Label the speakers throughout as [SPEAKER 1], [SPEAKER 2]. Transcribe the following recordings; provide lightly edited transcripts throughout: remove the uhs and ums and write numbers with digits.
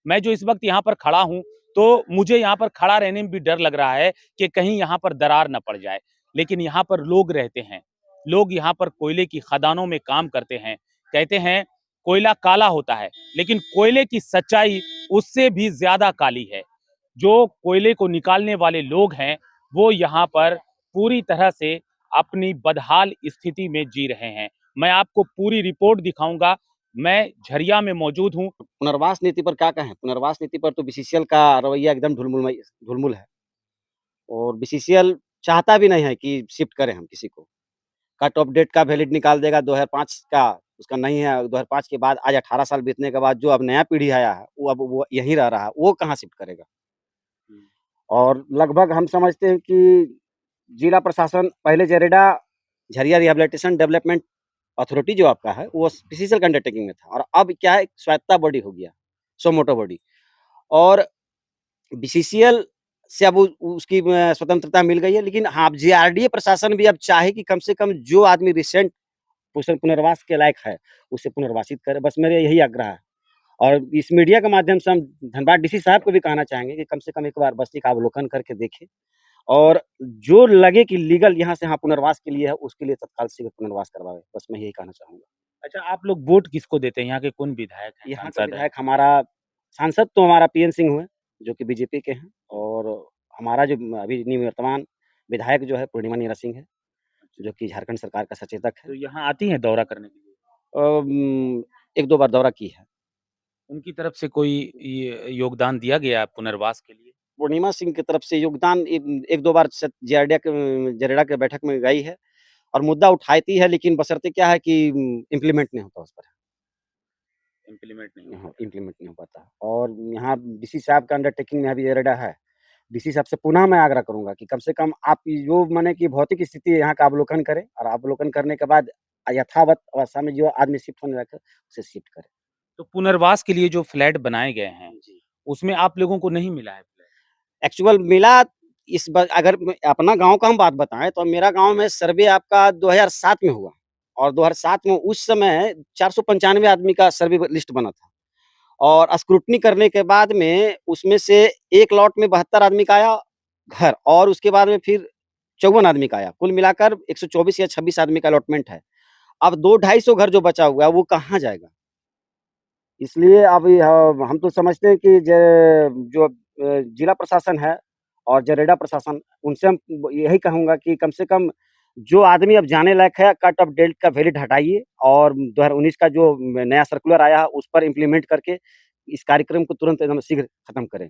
[SPEAKER 1] मैं जो इस वक्त यहाँ पर खड़ा हूँ, तो मुझे यहाँ पर खड़ा रहने में भी डर लग रहा है कि कहीं यहाँ पर दरार न पड़ जाए। लेकिन यहाँ पर लोग रहते हैं, लोग यहाँ पर कोयले की खदानों में काम करते हैं। कहते हैं कोयला काला होता है, लेकिन कोयले की सच्चाई उससे भी ज्यादा काली है। जो कोयले को निकालने वाले लोग हैं, वो यहाँ पर पूरी तरह से अपनी बदहाल स्थिति में जी रहे हैं। मैं आपको पूरी रिपोर्ट दिखाऊंगा। मैं झरिया में मौजूद हूँ।
[SPEAKER 2] पुनर्वास नीति पर क्या कहें? पुनर्वास नीति पर तो बीसीसीएल का रवैया एकदम ढुलमुल है और बीसीसीएल चाहता भी नहीं है कि शिफ्ट करें हम किसी को। कट ऑफ डेट का वैलिड निकाल देगा 2005 का, उसका नहीं है। 2005 के बाद आज 18 साल बीतने के बाद जो अब नया पीढ़ी आया है, वो अब वो यहीं रह रहा है, वो कहाँ शिफ्ट करेगा? और लगभग हम समझते हैं कि जिला प्रशासन पहले झरिया रिहैबिलिटेशन डेवलपमेंट अथॉरिटी जो आपका है, वो बीसीसीएल के अंडरटेकिंग में था और अब क्या है, स्वायत्ता बॉडी हो गया, सो मोटो बॉडी। और बीसीसीएल से अब उसकी स्वतंत्रता मिल गई है। लेकिन हाँ, अब जीआरडीए प्रशासन भी अब चाहे कि कम से कम जो आदमी रिसेंट पुनर्वास के लायक है, उसे पुनर्वासित करे। बस मेरा यही आग्रह है। और इस मीडिया के माध्यम से हम धनबाद डीसी साहब को भी कहना चाहेंगे कि कम से कम एक बार बस्ती का अवलोकन करके देखें और जो लगे कि लीगल यहाँ से हाँ पुनर्वास के लिए है, उसके लिए तत्काल शीघ्र पुनर्वास करवाए। बस मैं यही कहना चाहूँगा।
[SPEAKER 1] अच्छा, आप लोग वोट किसको देते हैं? यहाँ के कौन विधायक हैं,
[SPEAKER 2] यहाँ का
[SPEAKER 1] सांसद हैं?
[SPEAKER 2] विधायक हमारा सांसद तो हमारा पीएन सिंह हुए, जो कि बीजेपी के हैं, और हमारा जो अभी निवर्तमान विधायक जो है पूर्णिमा नीरा सिंह है, जो कि झारखंड सरकार का सचेतक है।
[SPEAKER 1] तो यहाँ आती हैं दौरा करने के लिए?
[SPEAKER 2] 1-2 बार दौरा की है।
[SPEAKER 1] उनकी तरफ से कोई ये योगदान दिया गया पुनर्वास के लिए?
[SPEAKER 2] पूर्णिमा सिंह की तरफ से योगदान 1-2 बार जरेडा के बैठक में गई है और मुद्दा उठाती है, लेकिन बशर्ते क्या है कि इम्प्लीमेंट नहीं होता उस पर।
[SPEAKER 1] इम्प्लीमेंट नहीं
[SPEAKER 2] हाँ,
[SPEAKER 1] होता।
[SPEAKER 2] इम्प्लीमेंट नहीं हो पाता। और यहाँ डीसी साहब का अंडरटेकिंग में अभी जरेडा है। डीसी साहब से पुनः मैं आग्रह करूँगा कि कम से कम आप जो माने कि भौतिक स्थिति है यहाँ का अवलोकन करें और अवलोकन करने के बाद यथावत अवस्था में जो आदमी शिफ्ट होने लगे, उसे शिफ्ट करें।
[SPEAKER 1] तो पुनर्वास के लिए जो फ्लैट बनाए गए हैं,
[SPEAKER 2] जी।
[SPEAKER 1] उसमें आप लोगों को नहीं मिला है फ्लैट?
[SPEAKER 2] एक्चुअल मिला इस बार, अगर अपना गाँव का हम बात बताएँ, तो मेरा गाँव में सर्वे आपका 2007 में हुआ और 2007 में उस समय 495 आदमी का सर्वे लिस्ट बना था और स्क्रूटनी करने के बाद में उसमें से एक लॉट में 72 आदमी का आया घर और उसके बाद में फिर 54 आदमी का आया। कुल मिलाकर 124 या 26 आदमी का अलॉटमेंट है। अब 200-250 घर जो बचा हुआ है, वो कहाँ जाएगा? इसलिए अब हम तो समझते हैं कि जो जिला प्रशासन है और जरेडा प्रशासन, उनसे हम यही कहूँगा कि कम से कम जो आदमी अब जाने लायक है, कट ऑफ डेट का वैलिड हटाइए और 2019 का जो नया सर्कुलर आया है, उस पर इम्प्लीमेंट करके इस कार्यक्रम को तुरंत एकदम शीघ्र खत्म करें।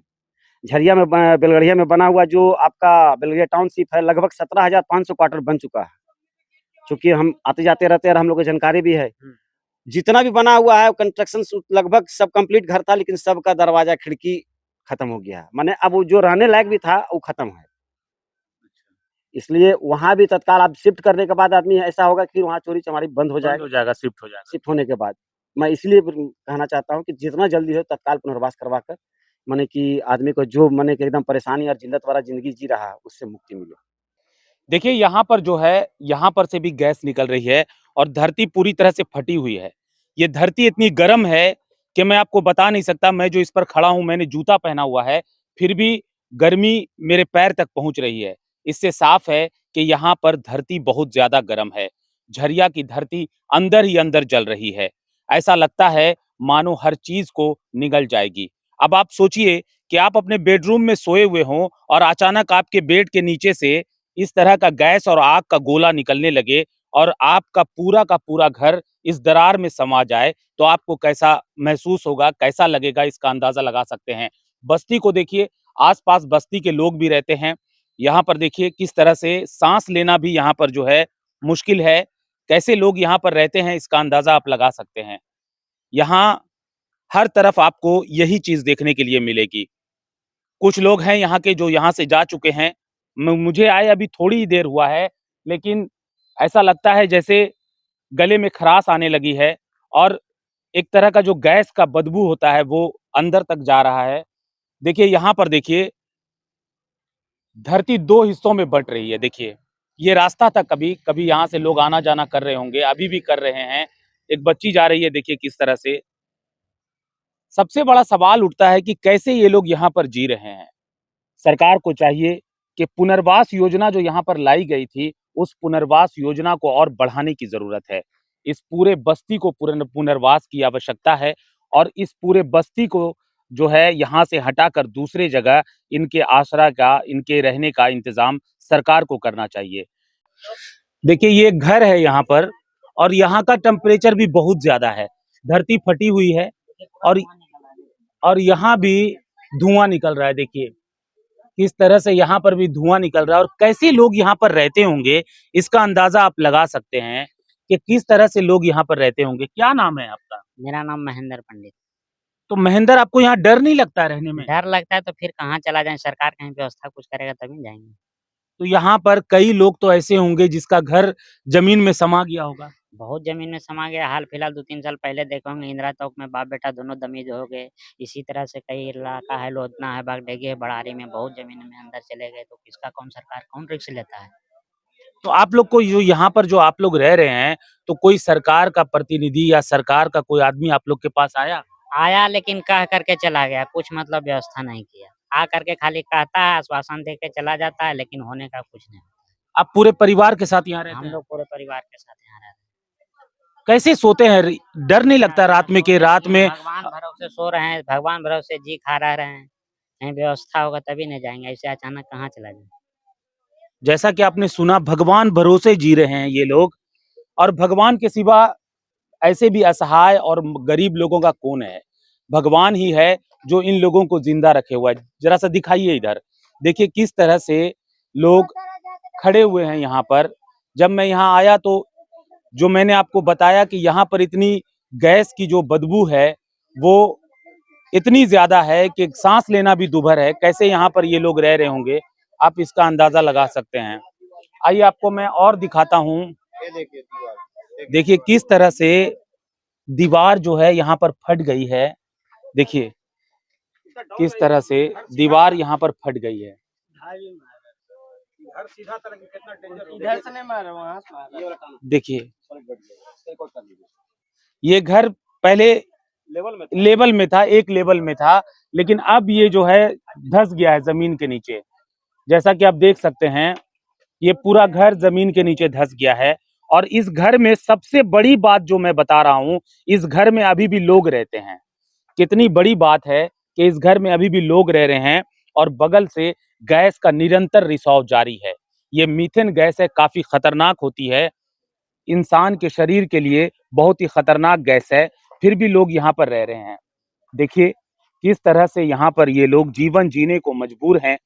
[SPEAKER 2] झरिया में बेलगढ़िया में बना हुआ जो आपका बेलगढ़िया टाउनशिप है, लगभग 17,500 क्वार्टर बन चुका है। चूँकि हम आते-जाते रहते हैं और हम लोग को जानकारी भी है। जितना भी बना हुआ है कंस्ट्रक्शन लगभग सब कंप्लीट घर था, लेकिन सबका दरवाजा खिड़की खत्म हो गया है। माने अब वो जो रहने लायक भी था, वो खत्म है। इसलिए वहाँ भी तत्काल आप शिफ्ट करने के बाद आदमी ऐसा होगा कि वहाँ चोरी-चमारी बंद हो
[SPEAKER 1] बंद
[SPEAKER 2] जाएगा,
[SPEAKER 1] हो जाएगा, शिफ्ट हो जाएगा।
[SPEAKER 2] शिफ्ट होने के बाद। मैं इसलिए कहना चाहता हूँ कि जितना जल्दी हो तत्काल पुनर्वास करवाकर माने कि आदमी को जो माने कि एकदम परेशानी और जिल्लत वाला ज़िंदगी जी रहा है, उससे मुक्ति मिले।
[SPEAKER 1] देखिए यहाँ पर जो है, यहाँ पर से भी गैस निकल रही है और धरती पूरी तरह से फटी हुई है। ये धरती इतनी गर्म है कि मैं आपको बता नहीं सकता। मैं जो इस पर खड़ा हूँ, मैंने जूता पहना हुआ है, फिर भी गर्मी मेरे पैर तक पहुँच रही है। इससे साफ है कि यहाँ पर धरती बहुत ज़्यादा गर्म है। झरिया की धरती अंदर ही अंदर जल रही है। ऐसा लगता है मानो हर चीज़ को निगल जाएगी। अब आप सोचिए कि आप अपने बेडरूम में सोए हुए हों और अचानक आपके बेड के नीचे से इस तरह का गैस और आग का गोला निकलने लगे और आपका पूरा का पूरा घर इस दरार में समा जाए, तो आपको कैसा महसूस होगा, कैसा लगेगा, इसका अंदाजा लगा सकते हैं। बस्ती को देखिए, आस-पास बस्ती के लोग भी रहते हैं। यहाँ पर देखिए किस तरह से सांस लेना भी यहाँ पर जो है मुश्किल है। कैसे लोग यहाँ पर रहते हैं, इसका अंदाजा आप लगा सकते हैं। यहाँ हर तरफ आपको यही चीज़ देखने के लिए मिलेगी। कुछ लोग हैं यहाँ के जो यहाँ से जा चुके हैं। मुझे आए अभी थोड़ी ही देर हुआ है, लेकिन ऐसा लगता है जैसे गले में खराश आने लगी है और एक तरह का जो गैस का बदबू होता है वो अंदर तक जा रहा है। देखिए यहाँ पर देखिए, धरती 2 हिस्सों में बँट रही है। देखिए, ये रास्ता था कभी, कभी यहाँ से लोग आना-जाना कर रहे होंगे, अभी भी कर रहे हैं। एक बच्ची जा रही है देखिए किस तरह से। सबसे बड़ा सवाल उठता है कि कैसे ये लोग यहाँ पर जी रहे हैं। सरकार को चाहिए कि पुनर्वास योजना जो यहाँ पर लाई गई थी, उस पुनर्वास योजना को और बढ़ाने की ज़रूरत है। इस पूरे बस्ती को पुनर्वास की आवश्यकता है और इस पूरे बस्ती को जो है यहाँ से हटाकर दूसरे जगह इनके आसरा का, इनके रहने का इंतज़ाम सरकार को करना चाहिए। देखिए ये घर है यहाँ पर और यहाँ का टेम्परेचर भी बहुत ज़्यादा है। धरती फटी हुई है और यहाँ भी धुआँ निकल रहा है देखिए। किस तरह से यहाँ पर भी धुआं निकल रहा है और कैसे लोग यहाँ पर रहते होंगे, इसका अंदाजा आप लगा सकते हैं कि किस तरह से लोग यहाँ पर रहते होंगे। क्या नाम है आपका?
[SPEAKER 3] मेरा नाम महेंद्र पंडित।
[SPEAKER 1] तो महेंद्र, आपको यहाँ डर नहीं लगता रहने में?
[SPEAKER 3] डर लगता है तो फिर कहाँ चला जाएँ, सरकार कहीं व्यवस्था कुछ करेगा तभी जाएँगे।
[SPEAKER 1] तो यहाँ पर कई लोग तो ऐसे होंगे जिसका घर जमीन में समा गया होगा।
[SPEAKER 3] बहुत ज़मीन में समा गया, हाल-फिलहाल 2-3 साल पहले देखे होंगे इंदिरा चौक में बाप-बेटा दोनों दमिज़ हो गए। इसी तरह से कई इलाका है, लोधना है, बागडेगी है, बड़ारी में बहुत ज़मीन में अंदर चले गए, तो किसका कौन सरकार कौन रिस्क लेता है?
[SPEAKER 1] तो आप लोग को जो यहाँ पर जो आप लोग रह रहे हैं, तो कोई सरकार का प्रतिनिधि या सरकार का कोई आदमी आप लोग के पास आया?
[SPEAKER 3] आया लेकिन कह कर के चला गया, कुछ मतलब व्यवस्था नहीं किया। आ कर के खाली कहता है, आश्वासन दे के चला जाता है, लेकिन होने का कुछ नहीं।
[SPEAKER 1] आप पूरे परिवार के साथ यहाँ रहते
[SPEAKER 3] हम
[SPEAKER 1] हैं?
[SPEAKER 3] लोग पूरे परिवार के साथ यहाँ रहते हैं।
[SPEAKER 1] कैसे सोते हैं? डर नहीं लगता रात में कि रात में
[SPEAKER 3] भगवान भरोसे सो रहे हैं, भगवान भरोसे जी खा रह रहे हैं। कहीं व्यवस्था होगा तभी न जाएँगे, ऐसे अचानक कहाँ चला जाएँ?
[SPEAKER 1] जैसा कि आपने सुना, भगवान भरोसे जी रहे हैं ये लोग और भगवान के सिवा ऐसे भी असहाय और गरीब लोगों का कौन है? भगवान ही है जो इन लोगों को जिंदा रखे हुआ है। जरा सा दिखाइए इधर, देखिए किस तरह से लोग खड़े हुए हैं यहाँ पर। जब मैं यहाँ आया तो जो मैंने आपको बताया कि यहाँ पर इतनी गैस की जो बदबू है वो इतनी ज्यादा है कि सांस लेना भी दुभर है। कैसे यहाँ पर ये लोग रह रहे होंगे, आप इसका अंदाजा लगा सकते हैं। आइए आपको मैं और दिखाता हूँ। देखिए किस तरह से दीवार जो है यहाँ पर फट गई है। देखिए किस तरह से दीवार यहाँ पर फट गई है।
[SPEAKER 2] इधर से नहीं मारा, वहाँ से मारा।
[SPEAKER 1] देखिए ये घर पहले लेवल में था, एक लेवल में था, लेकिन अब ये जो है धंस गया है जमीन के नीचे। जैसा कि आप देख सकते हैं, ये पूरा घर जमीन के नीचे धंस गया है और इस घर में सबसे बड़ी बात जो मैं बता रहा हूँ, इस घर में अभी भी लोग रहते हैं। कितनी बड़ी बात है कि इस घर में अभी भी लोग रह रहे हैं और बगल से गैस का निरंतर रिसाव जारी है। ये मीथेन गैस है, काफी खतरनाक होती है, इंसान के शरीर के लिए बहुत ही खतरनाक गैस है, फिर भी लोग यहाँ पर रह रहे हैं। देखिए किस तरह से यहाँ पर ये लोग जीवन जीने को मजबूर हैं